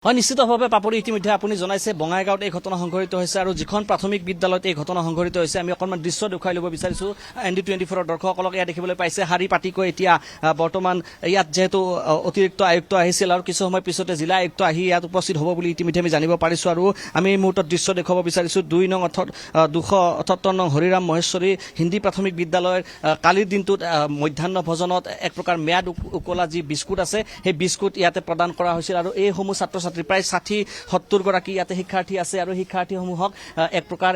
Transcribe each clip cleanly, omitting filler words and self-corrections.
হয় নিশ্চিতভাৱে পাপৰি ইতিমধ্যে আপুনি জনাইছে বঙাইগাঁৱত এই ঘটনা সংঘটিত হৈছে আৰু যিখন প্ৰাথমিক বিদ্যালয়ত এই ঘটনা সংঘটিত হৈছে আমি অকণমান দৃশ্য দেখুৱাই ল'ব বিচাৰিছোঁ ND24 দৰ্শকসকলক ইয়াত দেখিবলৈ পাইছে শাৰী পাতিকৈ এতিয়া বৰ্তমান ইয়াত যিহেতু অতিৰিক্ত আয়ুক্ত আহিছিল আৰু কিছু সময় পিছতে জিলা আয়ুক্ত আহি ইয়াত উপস্থিত হ'ব বুলি ইতিমধ্যে আমি জানিব পাৰিছোঁ আৰু আমি এই মুহূৰ্তত দৃশ্য দেখুৱাব বিচাৰিছোঁ 278 নং হৰিৰাম মহেশ্বৰী হিন্দী প্ৰাথমিক বিদ্যালয়ৰ কালিৰ দিনটোত মধ্যাহ্ন ভোজনত এক প্ৰকাৰ ম্যাদ উকলা যি বিস্কুট আছে সেই বিস্কুট ইয়াতে প্ৰদান কৰা হৈছিল আৰু এইসমূহ ছাত্ৰ প্ৰায় 60-70 গৰাকী ইয়াতে শিক্ষাৰ্থী আছে আৰু শিক্ষাৰ্থীসমূহক এক প্ৰকাৰ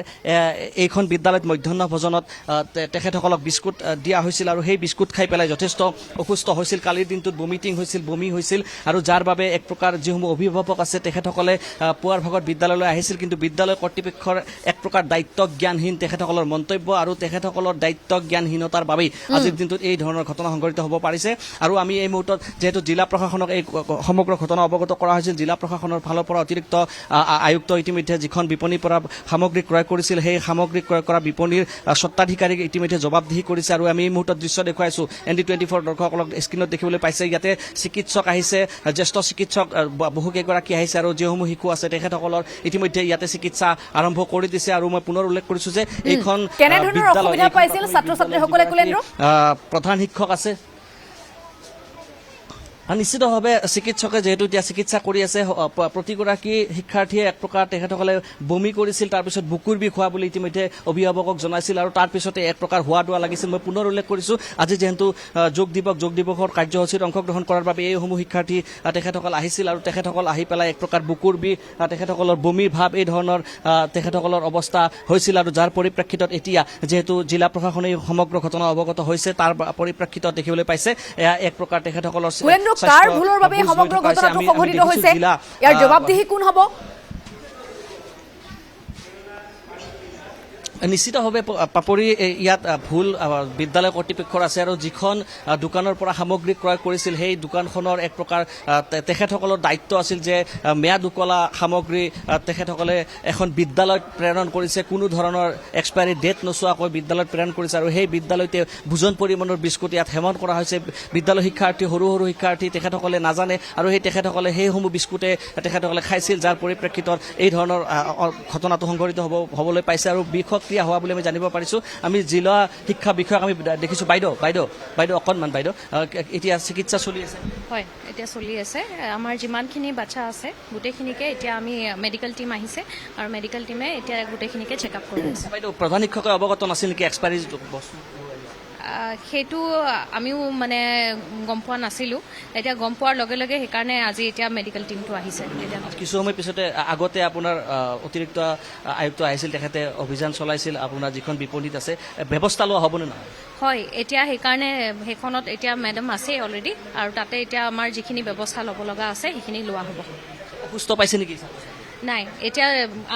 এইখন বিদ্যালয়ত মধ্যাহ্ন ভোজনত তেখেতসকলক বিস্কুট দিয়া হৈছিল আৰু সেই বিস্কুট খাই পেলাই যথেষ্ট অসুস্থ হৈছিল কালিৰ দিনটোত বমি হৈছিল আৰু যাৰ বাবে এক প্ৰকাৰ যিসমূহ অভিভাৱক আছে তেখেতসকলে পুৱাৰ ভাগত বিদ্যালয়লৈ আহিছিল কিন্তু বিদ্যালয় কৰ্তৃপক্ষৰ এক প্ৰকাৰ দায়িত্ব জ্ঞানহীন তেখেতসকলৰ মন্তব্য আৰু তেখেতসকলৰ দায়িত্ব জ্ঞানহীনতাৰ বাবেই আজিৰ দিনটোত এই ধৰণৰ ঘটনা সংঘটিত হ'ব পাৰিছে আৰু আমি এই মুহূৰ্তত যিহেতু জিলা প্ৰশাসনক এই সমগ্ৰ ঘটনা অৱগত কৰা হৈছিল জিলা প্ৰশাসনৰ ফালৰ পৰা অতিৰিক্ত আয়ুক্ত ইতিমধ্যে যিখন বিপণীৰ পৰা সামগ্ৰী ক্ৰয় কৰিছিল সেই সামগ্ৰী ক্ৰয় কৰা বিপণীৰ স্বত্বাধিকাৰীক ইতিমধ্যে জবাবদিহি কৰিছে আৰু আমি এই মুহূৰ্তত দৃশ্য দেখুৱাইছোঁ ND24 দৰ্শকসকলক স্ক্ৰীণত দেখিবলৈ পাইছে ইয়াতে চিকিৎসক আহিছে জ্যেষ্ঠ চিকিৎসক বহুকেইগৰাকী আহিছে আৰু যিসমূহ শিশু আছে তেখেতসকলৰ ইতিমধ্যে ইয়াতে চিকিৎসা আৰম্ভ কৰি দিছে আৰু মই পুনৰ উল্লেখ কৰিছোঁ যে এইখন প্ৰধান শিক্ষক আছে নিশ্চিতভাৱে চিকিৎসকে যিহেতু এতিয়া চিকিৎসা কৰি আছে প্ৰতিগৰাকী শিক্ষাৰ্থীয়ে এক প্ৰকাৰ তেখেতসকলে বমি কৰিছিল তাৰপিছত বুকুৰ বিষ হোৱা বুলি ইতিমধ্যে অভিভাৱকক জনাইছিল আৰু তাৰপিছতে এক প্ৰকাৰ হোৱা দোৱা লাগিছিল মই পুনৰ উল্লেখ কৰিছোঁ আজি যিহেতু যোগ দিৱসৰ কাৰ্যসূচীত অংশগ্ৰহণ কৰাৰ বাবে এইসমূহ শিক্ষাৰ্থী তেখেতসকল আহিছিল আৰু তেখেতসকল আহি পেলাই এক প্ৰকাৰ বুকুৰ বিষ তেখেতসকলৰ বমিৰ ভাৱ এই ধৰণৰ তেখেতসকলৰ অৱস্থা হৈছিল আৰু যাৰ পৰিপ্ৰেক্ষিতত এতিয়া যিহেতু জিলা প্ৰশাসনে সমগ্ৰ ঘটনা অৱগত হৈছে তাৰ পৰিপ্ৰেক্ষিতত দেখিবলৈ পাইছে এয়া এক প্ৰকাৰ তেখেতসকলৰ কাৰ ভুলৰ বাবে সমগ্ৰ ঘটনাটো সংঘটিত হৈছে ইয়াৰ জবাবদিহি কোন হ'ব নিশ্চিতভাৱে পাপৰি ইয়াত ভুল বিদ্যালয় কৰ্তৃপক্ষৰ আছে আৰু যিখন দোকানৰ পৰা সামগ্ৰী ক্ৰয় কৰিছিল সেই দোকানখনৰ এক প্ৰকাৰ তেখেতসকলৰ দায়িত্ব আছিল যে ম্যাদ উকলা সামগ্ৰী তেখেতসকলে এখন বিদ্যালয়ত প্ৰেৰণ কৰিছে কোনো ধৰণৰ এক্সপায়াৰী ডেট নোচোৱাকৈ বিদ্যালয়ত প্ৰেৰণ কৰিছে আৰু সেই বিদ্যালয়তে ভোজন পৰিমাণৰ বিস্কুট ইয়াত সেৱন কৰা হৈছে বিদ্যালয় শিক্ষাৰ্থী সৰু শিক্ষাৰ্থী তেখেতসকলে নাজানে আৰু সেই তেখেতসকলে সেইসমূহ বিস্কুটে তেখেতসকলে খাইছিল যাৰ পৰিপ্ৰেক্ষিতত এই ধৰণৰ ঘটনাটো সংঘটিত হ'বলৈ পাইছে আৰু বিষক্ৰিয়া হোৱা বুলি আমি জানিব পাৰিছোঁ আমি জিলা শিক্ষা বিষয়ক আমি দেখিছোঁ বাইদেউ অকণমান বাইদেউ এতিয়া চিকিৎসা চলি আছে হয় এতিয়া চলি আছে আমাৰ যিমানখিনি বাচ্চা আছে গোটেইখিনিকে এতিয়া আমি মেডিকেল টিম আহিছে আৰু মেডিকেল টিমে এতিয়া গোটেইখিনিকে চেক আপ কৰি আছে বাইদেউ প্ৰধান শিক্ষকে অৱগত নাছিল নেকি এক্সপায়াৰী বস্তু সেইটো আমিও মানে গম পোৱা নাছিলোঁ এতিয়া গম পোৱাৰ লগে লগে সেইকাৰণে আজি এতিয়া মেডিকেল টিমটো আহিছে কিছু সময় পিছতে আগতে আপোনাৰ অতিৰিক্ত আয়ুক্ত আহিছিল তেখেতে অভিযান চলাইছিল আপোনাৰ যিখন বিপণীত আছে ব্যৱস্থা লোৱা হ'বনে নহয় হয় এতিয়া সেইকাৰণে সেইখনত এতিয়া মেডাম আছেই অলৰেডি আৰু তাতে এতিয়া আমাৰ যিখিনি ব্যৱস্থা ল'ব লগা আছে সেইখিনি লোৱা হ'ব অসুস্থ পাইছে নেকি নাই এতিয়া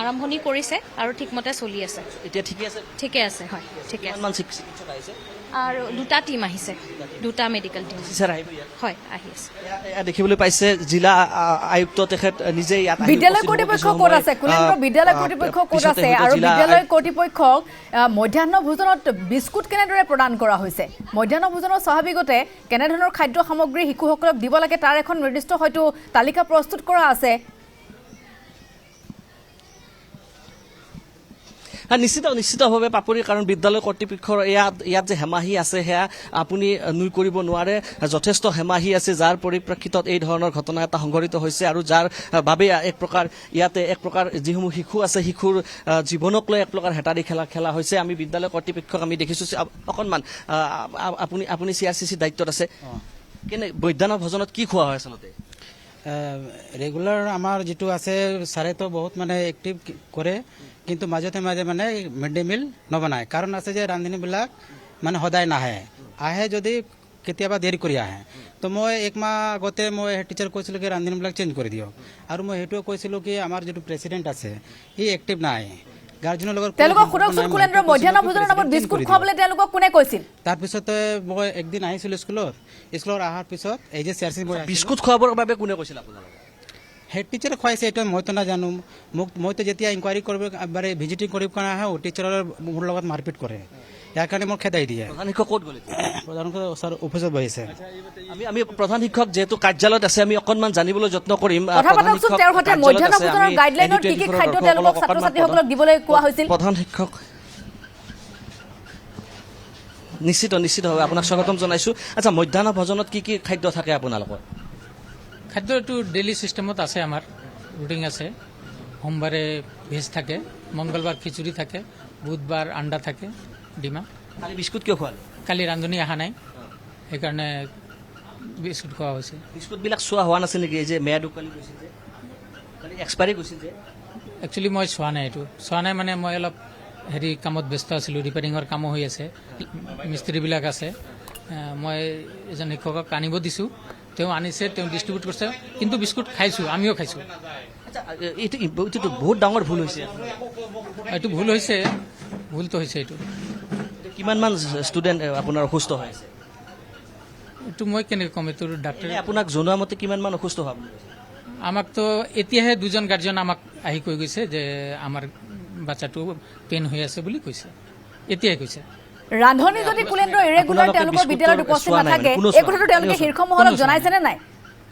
আৰম্ভণি কৰিছে আৰু ঠিকমতে চলি আছে এতিয়া ঠিকে আছে হয় ঠিকে আছে চিকিৎসক আহিছে আৰু দুটা টিম আহিছে দুটা মেডিকেল টিম হয় আহি আছে দেখিবলৈ পাইছে জিলা আয়ুক্ত তেখেত নিজে ইয়াত বিদ্যালয় কৰ্তৃপক্ষ ক'ত আছে কুলেন্দ্ৰ বিদ্যালয় কৰ্তৃপক্ষ ক'ত আছে আৰু বিদ্যালয় কৰ্তৃপক্ষক মধ্যাহ্ন ভোজনত বিস্কুট কেনেদৰে প্ৰদান কৰা হৈছে মধ্যাহ্ন ভোজনৰ স্বাভাৱিকতে কেনেধৰণৰ খাদ্য সামগ্ৰী শিশুসকলক দিব লাগে তাৰ এখন নিৰ্দিষ্ট হয়তো তালিকা প্ৰস্তুত কৰা আছে নিশ্চিতভাৱে পাপৰি কাৰণ বিদ্যালয় কৰ্তৃপক্ষৰ ইয়াত যে হেমাহি আছে সেয়া আপুনি নুই কৰিব নোৱাৰে যথেষ্ট হেমাহি আছে যাৰ পৰিপ্ৰেক্ষিতত এই ধৰণৰ ঘটনা এটা সংঘটিত হৈছে আৰু যাৰ বাবে এক প্ৰকাৰ ইয়াতে এক প্ৰকাৰ যিসমূহ শিশু আছে শিশুৰ জীৱনক লৈ এক প্ৰকাৰ হেতাৰি খেলা হৈছে আমি বিদ্যালয় কৰ্তৃপক্ষক আমি দেখিছোঁ অকণমান আপুনি CRCC দায়িত্বত আছে কেনে মধ্যাহ্ন ভোজনত কি খোৱা হয় আচলতে ৰেগুলাৰ আমাৰ যিটো আছে ছাৰে তো বহুত মানে এক্টিভ কৰে কিন্তু মাজে মানে মিড ডে মিল নবনায় কাৰণ আছে যে ৰান্ধনীবিলাক মানে সদায় নাহে আহে যদি কেতিয়াবা দেৰি কৰি আহে তো মই এক মাহ আগতে মই হেড টিচাৰ কৈছিলোঁ কি ৰান্ধনীবিলাক চেঞ্জ কৰি দিয়ক আৰু মই সেইটোও কৈছিলোঁ কি আমাৰ যিটো প্ৰেচিডেণ্ট আছে সি এক্টিভ নাই গাৰ্জেনৰ লগত তাৰপিছতে মই একদিন আহিছিলোঁ স্কুলত অহাৰ পিছত এই যে CRC বিস্কুট খোৱাবৰ বাবে কোনে কৈছিল আপোনালোকক হেড টিচাৰে খুৱাইছে এইটো মইতো নাজানো মইতো যেতিয়া ইনকুৱাৰী কৰিব ভিজিটিং কৰিব কাৰণে আহোঁ টিচাৰৰ মোৰ লগত মাৰপিট কৰে ইয়াৰ কাৰণে মোক খেদাই দিয়ে প্ৰধান শিক্ষক ক'ত গ'ল এতিয়া? প্ৰধানকৈ ওচৰ অফিচত বহিছে আমি প্ৰধান শিক্ষক যিহেতু কাৰ্যালয়ত আছে আমি অকণমান জানিবলৈ যত্ন কৰিম কথা পাতকচোন তেওঁৰ সৈতে মধ্যাহ্ন ভোজনৰ গাইডলাইনত কি কি খাদ্য তেওঁলোকক ছাত্ৰ ছাত্ৰীসকলক দিবলৈ কোৱা হৈছিল প্ৰধান শিক্ষক নিশ্চিতভাৱে আপোনাক স্বাগতম জনাইছোঁ আচ্ছা মধ্যাহ্ন ভোজনত কি কি খাদ্য থাকে আপোনালোকৰ খাদ্য এইটো ডেইলি চিষ্টেমত আছে আমাৰ ৰুটিন আছে সোমবাৰে ভেজ থাকে মংগলবাৰ খিচুৰি থাকে বুধবাৰ আণ্ডা থাকে ডিমা কালি বিস্কুট কিয় খোৱালে কালি ৰান্ধনি অহা নাই সেইকাৰণে বিস্কুট খোৱা হৈছে বিস্কুটবিলাক চোৱা হোৱা নাছিল নেকি এই যে মেয়াদ উকলি গৈছিল যে কালি এক্সপায়াৰী গৈছিল যে একচুৱেলি মই চোৱা নাই এইটো চোৱা নাই মানে মই অলপ হেৰি কামত ব্যস্ত আছিলোঁ ৰিপেয়াৰিঙৰ কামো হৈ আছে মিস্ত্ৰীবিলাক আছে মই এজন শিক্ষকক আনিব দিছোঁ তেওঁ আনিছে তেওঁ ডিষ্ট্ৰিবিউট কৰিছে কিন্তু বিস্কুট খাইছোঁ আমিও খাইছোঁ আচ্ছা এইটোতো বহুত ডাঙৰ ভুল হৈছে এইটো ভুল হৈছে ভুলটো হৈছে এইটো কিমানমান ষ্টুডেণ্ট আপোনাৰ অসুস্থ হৈ আছে এইটো মই কেনেকৈ ক'ম এইটো ডাক্তৰ এনে আপোনাক জনোৱা মতে কিমানমান অসুস্থ হোৱা বুলি কৈছে? আমাকতো এতিয়াহে দুজন গাৰ্জেন আমাক আহি কৈ গৈছে যে আমাৰ বাচ্চাটো পেইন হৈ আছে বুলি কৈছে এতিয়াই কৈছে ৰান্ধনি যদি কুলেন্দ্ৰ ইৰেগুলাৰ আপোনালোকে তেওঁলোকৰ বিদ্যালয়ত বিস্কুটৰ উপস্থিত চোৱা নাই নাথাকে মানে, কোনো এই চোৱা কথাটো নাই। তেওঁলোকে শীৰ্ষ মহলক জনাইছেনে নাই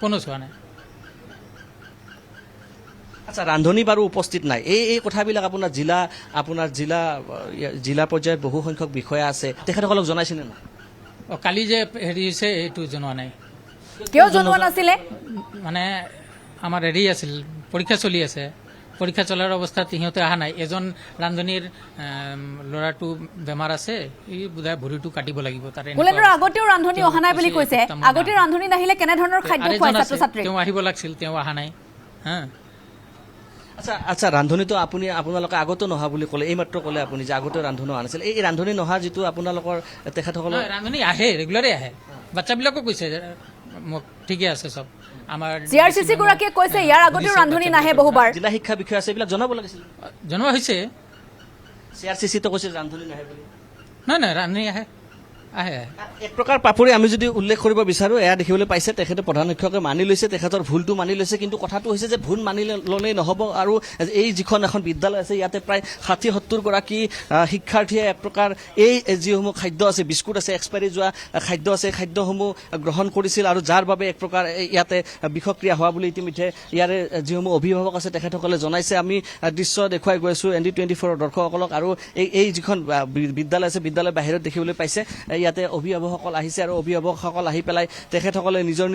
কোনো চোৱা নাই আচ্ছা ৰান্ধনি বাৰু উপস্থিত নাই এই কথাবিলাক আপোনাৰ জিলা পৰ্যায়ত বহু সংখ্যক বিষয়া আছে তেখেতসকলক জনাইছেনে নাই কালি যে হেৰি হৈছে এইটো জনোৱা নাই কিয় জনোৱা নাছিলে মানে আমাৰ হেৰি আছিল পৰীক্ষা চলি আছে পৰীক্ষা চলাৰ অৱস্থাত সিহঁতে অহা নাই এজন ৰান্ধনিৰ ল'ৰাটো বেমাৰ আছে ই বোধহয় ভৰিটো কাটিব লাগিব তাৰে কুলেন্দ্ৰ আগতেও ৰান্ধনি অহা নাই বুলি কৈছে আগতে ৰান্ধনি নাহিলে কেনেধৰণৰ খাদ্য খুৱাই ছাত্ৰ ছাত্ৰীক তেওঁ আহিব লাগিছিল তেওঁ অহা নাই হা আচ্ছা ৰান্ধনিটো আপোনালোকে আগতো নহা বুলি ক'লে এইমাত্ৰ ক'লে আপুনি যে আগতেও ৰান্ধনি অহা নাছিল এই ৰান্ধনি নহা যিটো আপোনালোকৰ তেখেতসকলৰ নহয়, ৰান্ধনি আহে ৰেগুলাৰে আহে বাচ্চাবিলাকো কৈছে যে মোক ঠিকে আছে চব আমাৰ CRCC গৰাকীয়ে কৈছে ইয়াৰ আগতেও ৰান্ধনি নাহে বহুবাৰ জিলা শিক্ষা বিষয়া আছে এইবিলাক জনাব লাগিছিল জনোৱা হৈছে CRCCটো কৈছে ৰান্ধনি নাহে বুলি নাই ৰান্ধনি আহে আহে এক প্ৰকাৰ পাপৰি আমি যদি উল্লেখ কৰিব বিচাৰোঁ এয়া দেখিবলৈ পাইছে তেখেতে প্ৰধান শিক্ষকে মানি লৈছে তেখেতৰ ভুলটো মানি লৈছে কিন্তু কথাটো হৈছে যে ভুল মানি ল'লেই নহ'ব আৰু এই যিখন এখন বিদ্যালয় আছে ইয়াতে প্ৰায় 60-70 গৰাকী শিক্ষাৰ্থীয়ে এক প্ৰকাৰ এই যিসমূহ খাদ্য আছে বিস্কুট আছে এক্সপায়াৰী যোৱা খাদ্য আছে খাদ্যসমূহ গ্ৰহণ কৰিছিল আৰু যাৰ বাবে এক প্ৰকাৰ ইয়াতে বিষক্ৰিয়া হোৱা বুলি ইতিমধ্যে ইয়াৰে যিসমূহ অভিভাৱক আছে তেখেতসকলে জনাইছে আমি দৃশ্য দেখুৱাই গৈ আছোঁ ND24 দৰ্শকসকলক আৰু এই যিখন বিদ্যালয় আছে বিদ্যালয় বাহিৰত দেখিবলৈ পাইছে ইয়াতে অভিভাৱকসকল আহিছে আৰু অভিভাৱকসকল আহি পেলাই তেখেতসকলে নিজৰ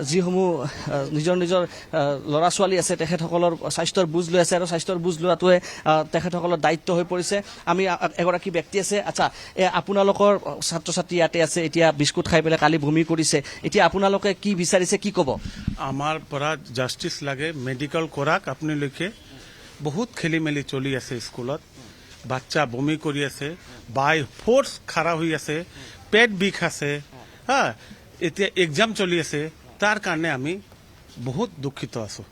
যিসমূহ নিজৰ ল'ৰা ছোৱালী আছে তেখেতসকলৰ স্বাস্থ্যৰ বুজ লৈ আছে আৰু স্বাস্থ্যৰ বুজ লোৱাটোৱে তেখেতসকলৰ দায়িত্ব হৈ পৰিছে আমি এগৰাকী ব্যক্তি আছে আচ্ছা আপোনালোকৰ ছাত্ৰ ছাত্ৰী ইয়াতে আছে এতিয়া বিস্কুট খাই পেলাই কালি বমি কৰিছে এতিয়া আপোনালোকে কি বিচাৰিছে কি ক'ব আমাৰ পৰা জাষ্টিচ লাগে মেডিকেল কৰাক আপোনালোকে বহুত খেলি মেলি চলি আছে স্কুলত বাচ্চা বমি কৰি আছে বাই ফোৰ্স খাৰা হৈ আছে পেট বিষ আছে হা এতিয়া এক্সাম চলি আছে তাৰ কাৰণে আমি বহুত দুখিত আছো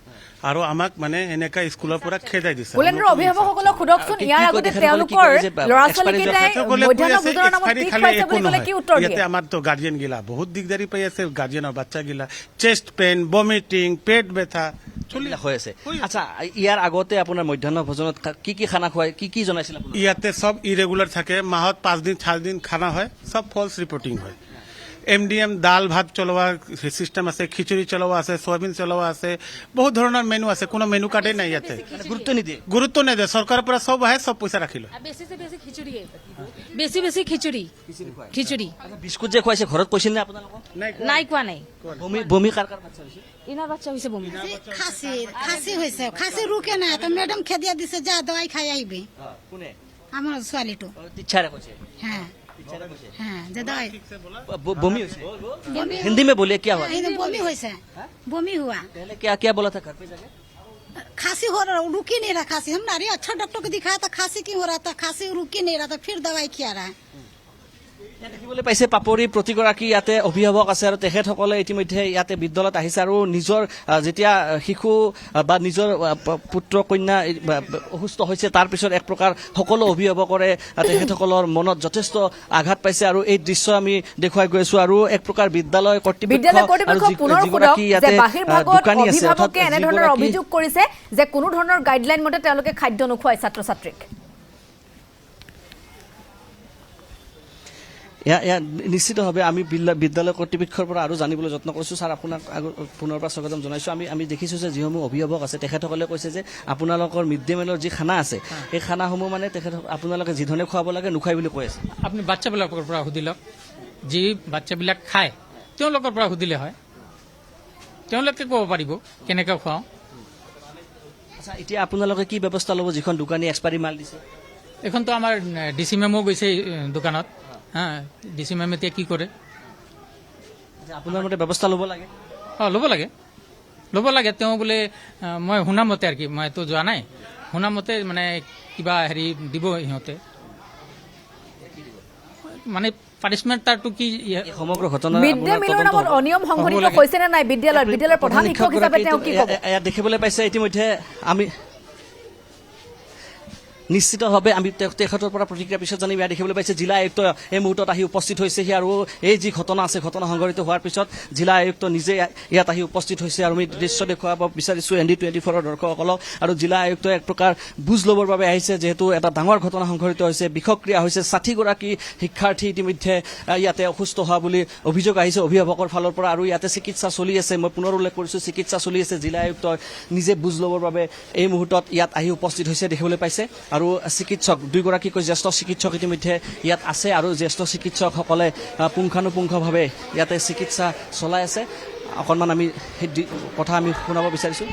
আৰু আমাক মানে এনেকা স্কুলৰ পৰা খেদাই দিছে কুলেন্দ্ৰ অভিভাৱকসকলক সোধকচোন ইয়াৰ আগতে তেওঁলোকৰ ল'ৰা ছোৱালীকেইটাই মধ্যাহ্ন ভোজনৰ নামত কি খুৱাইছে বুলি ক'লে কি উত্তৰ দিয়ে ইয়াতে আমাৰ তো গাৰ্জেন গিলা বহুত দিগদাৰি পাই আছে গাৰ্জেনৰ বাচ্চা গিলা চেষ্ট পেইন বমিটিং পেট ব্যথা চলিলা হৈ আছে আচ্ছা ইয়াৰ আগতে আপোনাৰ মধ্যাহ্ন ভোজনত কি খানা খুৱাই কি জনাইছিল আপুনি ইয়াতে সব ইৰেগুলাৰ থাকে মাহত 5 দিন 4 দিন খানা হয় সব ফলস রিপোর্টিং হয় MDM দাল ভাত চলোৱা সিস্টেম আছে খিচুড়ি চলোৱা আছে সয়াবিন চলোৱা আছে বহুত ধৰণৰ মেনু আছে কোনো মেনু কাৰ্ডে নাই ইয়াতে গুৰুত্ব নিদিয়ে চৰকাৰৰ পৰা সব আহে সব পইচা ৰাখিলো বেছি বেছি খিচুড়ি বিস্কুট যে খুৱাইছে ঘৰত কৈছিল নে আপোনালোকক নাই কোৱা নাই বমি কাৰ বাচ্চা হৈছে ইনাৰ বাচ্চা হৈছে বমি খাসি হয়েছে খাসি রুকে না তো ম্যাডাম খেদিয়া দিছে যা দবাই খাই আইবে কোনে আমার ছোৱালীটো টিচাৰে কৈছে হ্যাঁ হ্যাঁ যে দবাই বমি হৈছে हिंदी में बोलिए क्या हुआ बमी হয়েছে बमी हुआ पहले क्या बोला था घर पे जाके खांसी हो रहा रुकी नहीं रहा खांसी हमने अरे अच्छा डॉक्टर को दिखाया था खांसी क्यों हो रहा था खांसी रुकी नहीं रहा था फिर दवाई खिया रहा है দেখিবলৈ পাইছে পাপৰি প্ৰতিগৰাকী ইয়াতে অভিভাৱক আছে আৰু তেখেতসকলে ইতিমধ্যে ইয়াতে বিদ্যালয়ত আহিছে আৰু নিজৰ যেতিয়া শিশু বা নিজৰ পুত্ৰ কন্যা অসুস্থ হৈছে তাৰ পিছত এক প্ৰকাৰ সকলো অভিভাৱকৰে তেখেতসকলৰ মনত যথেষ্ট আঘাত পাইছে আৰু এই দৃশ্য আমি দেখুৱাই গৈ আছো আৰু এক প্ৰকাৰ বিদ্যালয় কৰ্তৃপক্ষ পুনৰ যিগৰাকী ইয়াতে দোকানী আছে অৰ্থাৎ এনেধৰণৰ অভিযোগ কৰিছে যে কোনো ধৰণৰ গাইডলাইন মতে তেওঁলোকে খাদ্য নোখোৱাই ছাত্ৰ ছাত্ৰীক এয়া নিশ্চিতভাৱে আমি বিদ্যালয় কৰ্তৃপক্ষৰ পৰা আৰু জানিবলৈ যত্ন কৰিছোঁ। ছাৰ, আপোনাক পুনৰবাৰ স্বাগতম জনাইছোঁ। আমি দেখিছোঁ যে যিসমূহ অভিভাৱক আছে তেখেতসকলে কৈছে যে আপোনালোকৰ মিড ডে মিলৰ যি খানা আছে এই খানাসমূহ মানে আপোনালোকে যিধৰণে খুৱাব লাগে নোখুৱাই বুলি কৈ আছে। আপুনি বাচ্চাবিলাকৰ পৰা সুধি লওক, যি বাচ্চাবিলাক খায় তেওঁলোকৰ পৰা সুধিলে হয়, তেওঁলোকে ক'ব পাৰিব কেনেকৈ খুৱাওঁ। আচ্ছা, এতিয়া আপোনালোকে কি ব্যৱস্থা ল'ব যিখন দোকানী এক্সপায়াৰী মাল দিছে? এইখনতো আমাৰ DC মেমো গৈছে দোকানত, হা, DC মেম এতিয়া কি কৰে? আপোনাৰ মতে ব্যৱস্থা ল'ব লাগে? ল'ব লাগে। তেওঁ বোলে মই শুনা মতে আৰু কি, মইতো যোৱা নাই, শুনা মতে মানে কিবা হেৰি দিব সিহঁতে, মানে পানিচমেণ্ট তাৰটো কি সমগ্ৰ ঘটনা মিড ডে মিলৰ নামত অনিয়ম সংঘটিত হৈছে নে নাই বিদ্যালয়ৰ প্ৰধান শিক্ষক হিচাপে তেওঁ কি ক'ব? এয়া দেখিবলৈ পাইছে ইতিমধ্যে আমি নিশ্চিতভাৱে আমি তেখেতৰ পৰা প্ৰতিক্ৰিয়াৰ পিছত জানিম। ইয়াত দেখিবলৈ পাইছে জিলা আয়ুক্ত এই মুহূৰ্তত আহি উপস্থিত হৈছেহি আৰু এই যি ঘটনা আছে ঘটনা সংঘটিত হোৱাৰ পিছত জিলা আয়ুক্ত নিজে ইয়াত আহি উপস্থিত হৈছে আৰু আমি দৃশ্য দেখুৱাব বিচাৰিছোঁ ND24 দৰ্শকসকলক। আৰু জিলা আয়ুক্ত এক প্ৰকাৰ বুজ ল'বৰ বাবে আহিছে, যিহেতু এটা ডাঙৰ ঘটনা সংঘটিত হৈছে, বিষক্ৰিয়া হৈছে। 60গৰাকী শিক্ষাৰ্থী ইতিমধ্যে ইয়াতে অসুস্থ হোৱা বুলি অভিযোগ আহিছে অভিভাৱকৰ ফালৰ পৰা আৰু ইয়াতে চিকিৎসা চলি আছে। মই পুনৰ উল্লেখ কৰিছোঁ, চিকিৎসা চলি আছে। জিলা আয়ুক্ত নিজে বুজ ল'বৰ বাবে এই মুহূৰ্তত ইয়াত আহি উপস্থিত হৈছে দেখিবলৈ পাইছে। আৰু চিকিৎসক দুইগৰাকীকৈ জ্যেষ্ঠ চিকিৎসক ইতিমধ্যে ইয়াত আছে আৰু জ্যেষ্ঠ চিকিৎসকসকলে পুংখানুপুংখভাৱে ইয়াতে চিকিৎসা চলাই আছে। অকণমান আমি সেই কথা আমি শুনাব বিচাৰিছোঁ।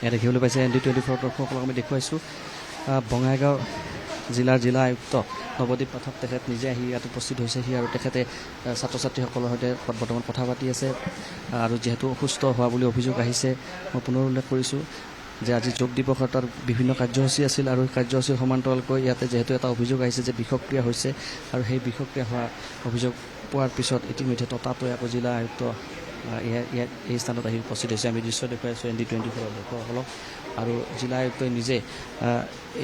ইয়াত দেখিবলৈ পাইছে ND24 দৰ্শকসকলক আমি দেখুৱাইছোঁ বঙাইগাঁও জিলাৰ জিলা আয়ুক্ত নৱদ্বীপ পাঠক, তেখেত নিজে আহি ইয়াত উপস্থিত হৈছেহি আৰু তেখেতে ছাত্ৰ ছাত্ৰীসকলৰ সৈতে বৰ্তমান কথা পাতি আছে। আৰু যিহেতু অসুস্থ হোৱা বুলি অভিযোগ আহিছে, মই পুনৰ উল্লেখ কৰিছোঁ যে আজি যোগ দিৱসৰ তাৰ বিভিন্ন কাৰ্যসূচী আছিল আৰু কাৰ্যসূচীৰ সমান্তৰালকৈ ইয়াতে যিহেতু এটা অভিযোগ আহিছে যে বিষক্ৰিয়া হৈছে আৰু সেই বিষক্ৰিয়া হোৱা অভিযোগ পোৱাৰ পিছত ইতিমধ্যে ততাতৈয়াকৈ জিলা আয়ুক্ত ইয়াত এই স্থানত আহি উপস্থিত হৈছে। আমি দৃশ্য দেখুৱাই আছোঁ ND24 দৰ্শকসকলক আৰু জিলা আয়ুক্তই নিজে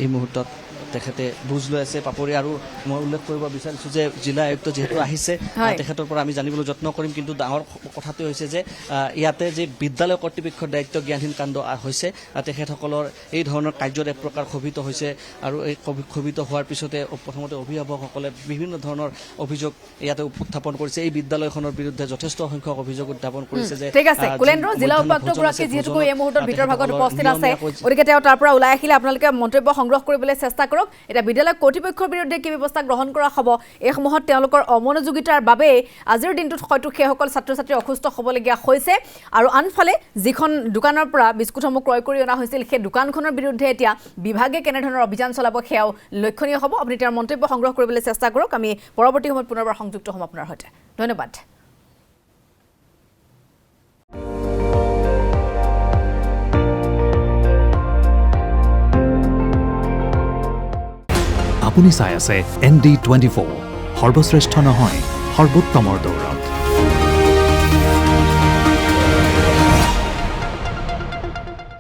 এই মুহূৰ্তত তেখেতে বুজ লৈ আছে পাপৰি। আৰু মই উল্লেখ কৰিব বিচাৰিছোঁ যে জিলা আয়ুক্ত যিহেতু আহিছে তেখেতৰ পৰা আমি জানিবলৈ যত্ন কৰিম, কিন্তু ডাঙৰ কথাটো হৈছে যে ইয়াতে যে বিদ্যালয় কৰ্তৃপক্ষৰ দায়িত্ব জ্ঞানহীন কাণ্ড হৈছে, তেখেতসকলৰ এই ধৰণৰ কাৰ্যত এক প্ৰকাৰ ক্ষোভিত হৈছে আৰু এই ক্ষোভিত হোৱাৰ পিছতে প্ৰথমতে অভিভাৱকসকলে বিভিন্ন ধৰণৰ অভিযোগ ইয়াতে উত্থাপন কৰিছে। এই বিদ্যালয়খনৰ বিৰুদ্ধে যথেষ্ট সংখ্যক অভিযোগ উত্থাপন কৰিছে যে ঠিক আছে। কুলেন্দ্ৰ, জিলা উপায়ুক্তগৰাকী যিহেতু এই মুহূৰ্তত ভিতৰ ভাগত উপস্থিত আছে, গতিকে তেওঁ তাৰ পৰা ওলাই আহিলে আপোনালোকে মন্তব্য সংগ্ৰহ কৰিবলৈ চেষ্টা কৰক। এতিয়া বিদ্যালয় কৰ্তৃপক্ষৰ বিৰুদ্ধে কি ব্যৱস্থা গ্ৰহণ কৰা হ'ব, এই সমূহত তেওঁলোকৰ অমনোযোগিতাৰ বাবে আজিৰ দিনটোত হয়তো সেইসকল ছাত্ৰ ছাত্ৰী অসুস্থ হ'বলগীয়া হৈছে। আৰু আনফালে যিখন দোকানৰ পৰা বিস্কুটসমূহ ক্ৰয় কৰি অনা হৈছিল সেই দোকানখনৰ বিৰুদ্ধে এতিয়া বিভাগে কেনেধৰণৰ অভিযান চলাব সেয়াও লক্ষণীয় হ'ব। আপুনি তেওঁৰ মন্তব্য সংগ্ৰহ কৰিবলৈ চেষ্টা কৰক। আমি পৰৱৰ্তী সময়ত পুনৰবাৰ সংযুক্ত হ'ম আপোনাৰ সৈতে। ধন্যবাদ। আপুনি চাই আছে ND24, সৰ্বশ্ৰেষ্ঠ নহয় সৰ্বোত্তমৰ দৌৰত।